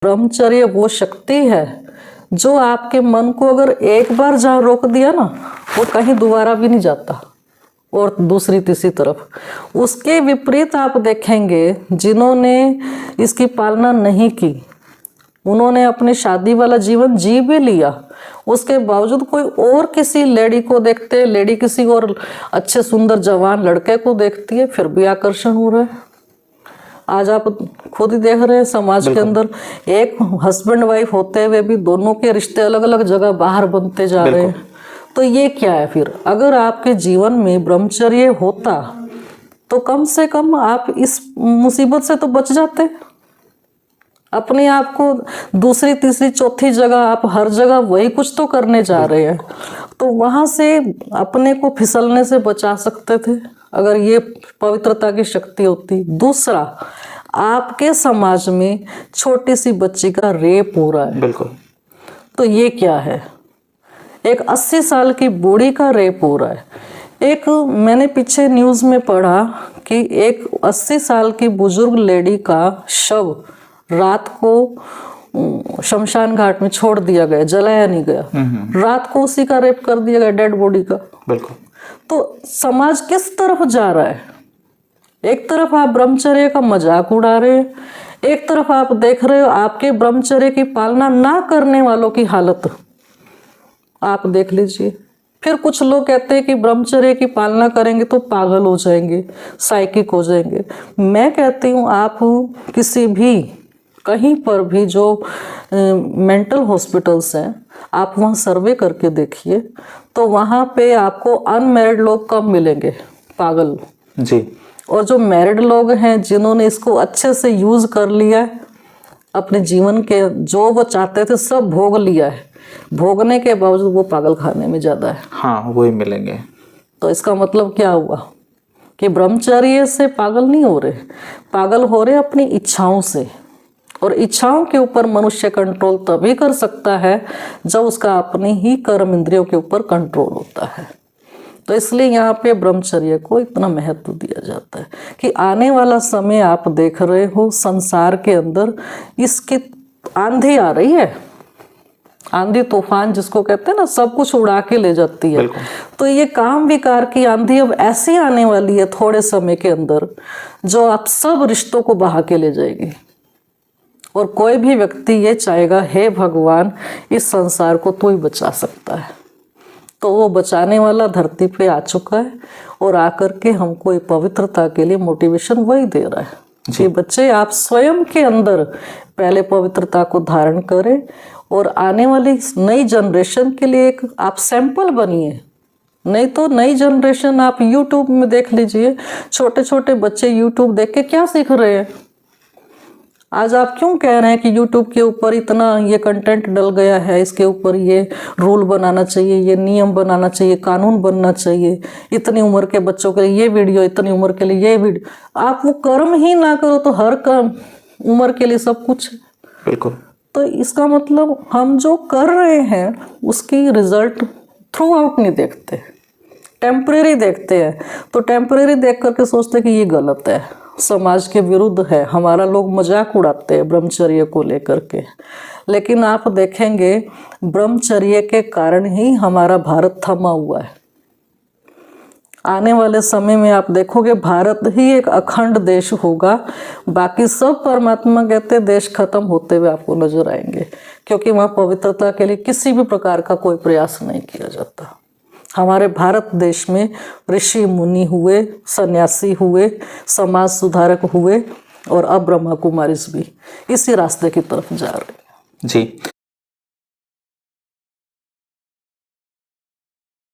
ब्रह्मचर्य वो शक्ति है जो आपके मन को अगर एक बार जहाँ रोक दिया ना, वो कहीं दोबारा भी नहीं जाता। और दूसरी तीसरी तरफ उसके विपरीत आप देखेंगे, जिन्होंने इसकी पालना नहीं की, उन्होंने अपनी शादी वाला जीवन जी भी लिया, उसके बावजूद कोई और किसी लेडी को देखते, लेडी किसी और अच्छे सुंदर जवान लड़के को देखती है, फिर भी आकर्षण हो रहा है। आज आप खुद ही देख रहे हैं समाज के अंदर एक हस्बैंड वाइफ होते हुए भी दोनों के रिश्ते अलग अलग जगह बाहर बनते जा रहे हैं। तो ये क्या है फिर? अगर आपके जीवन में ब्रह्मचर्य होता तो कम से कम आप इस मुसीबत से तो बच जाते। अपने आप को दूसरी तीसरी चौथी जगह आप हर जगह वही कुछ तो करने जा रहे हैं, तो वहां से अपने को फिसलने से बचा सकते थे अगर ये पवित्रता की शक्ति होती। दूसरा, आपके समाज में छोटी सी बच्ची का रेप हो रहा है, बिल्कुल, तो ये क्या है? एक 80 साल की बूढ़ी का रेप हो रहा है। एक मैंने पीछे न्यूज़ में पढ़ा कि एक 80 साल की बुजुर्ग लेडी का शव रात को शमशान घाट में छोड़ दिया गया, जलाया नहीं गया, रात को उसी का रेप कर दिया गया, डेड बॉडी का। बिल्कुल। तो समाज किस तरफ जा रहा है? एक तरफ आप ब्रह्मचर्य का मजाक उड़ा रहे हैं, एक तरफ आप देख रहे हो आपके ब्रह्मचर्य की पालना ना करने वालों की हालत आप देख लीजिए। फिर कुछ लोग कहते हैं कि ब्रह्मचर्य की पालना करेंगे तो पागल हो जाएंगे, साइकिक हो जाएंगे। मैं कहती हूँ आप किसी भी कहीं पर भी जो मेंटल हॉस्पिटल्स हैं, आप वहाँ सर्वे करके देखिए, तो वहाँ पे आपको अनमैरिड लोग कम मिलेंगे, पागल जी। और जो मैरिड लोग हैं, जिन्होंने इसको अच्छे से यूज़ कर लिया है, अपने जीवन के जो वो चाहते थे सब भोग लिया है, भोगने के बावजूद वो पागल खाने में ज़्यादा है। हाँ, वही मिलेंगे। तो इसका मतलब क्या हुआ कि ब्रह्मचर्य से पागल नहीं हो रहे, पागल हो रहे अपनी इच्छाओं से। और इच्छाओं के ऊपर मनुष्य कंट्रोल तभी कर सकता है जब उसका अपनी ही कर्म इंद्रियों के ऊपर कंट्रोल होता है। तो इसलिए यहाँ पे ब्रह्मचर्य को इतना महत्व दिया जाता है कि आने वाला समय आप देख रहे हो, संसार के अंदर इसकी आंधी आ रही है, आंधी तूफान जिसको कहते हैं ना, सब कुछ उड़ा के ले जाती है। तो ये काम विकार की आंधी अब ऐसी आने वाली है थोड़े समय के अंदर, जो आप सब रिश्तों को बहा के ले जाएगी। और कोई भी व्यक्ति ये चाहेगा, हे भगवान इस संसार को तू ही बचा सकता है, तो वो बचाने वाला धरती पे आ चुका है और आकर के हमको पवित्रता के लिए मोटिवेशन वही दे रहा है कि बच्चे आप स्वयं के अंदर पहले पवित्रता को धारण करें और आने वाली नई जनरेशन के लिए एक आप सैंपल बनिए। नहीं तो नई जनरेशन आप यूट्यूब में देख लीजिए, छोटे छोटे बच्चे यूट्यूब देख के क्या सीख रहे हैं। आज आप क्यों कह रहे हैं कि YouTube के ऊपर इतना ये कंटेंट डल गया है, इसके ऊपर ये रूल बनाना चाहिए, ये नियम बनाना चाहिए, कानून बनना चाहिए, इतनी उम्र के बच्चों के लिए ये वीडियो, इतनी उम्र के लिए ये वीडियो। आप वो कर्म ही ना करो तो हर कर्म उम्र के लिए सब कुछ है। बिल्कुल। तो इसका मतलब हम जो कर रहे हैं उसकी रिजल्ट थ्रू आउट नहीं देखते, टेम्परेरी देखते हैं। तो टेम्परेरी देख करके सोचते हैं कि ये गलत है, समाज के विरुद्ध है, हमारा लोग मजाक उड़ाते हैं ब्रह्मचर्य को लेकर के। लेकिन आप देखेंगे ब्रह्मचर्य के कारण ही हमारा भारत थमा हुआ है। आने वाले समय में आप देखोगे भारत ही एक अखंड देश होगा, बाकी सब परमात्मा कहते देश खत्म होते हुए आपको नजर आएंगे, क्योंकि वहाँ पवित्रता के लिए किसी भी प्रकार का कोई प्रयास नहीं किया जाता। हमारे भारत देश में ऋषि मुनि हुए, सन्यासी हुए, समाज सुधारक हुए और अब ब्रह्मा कुमारीज भी इसी रास्ते की तरफ जा रहे हैं। जी।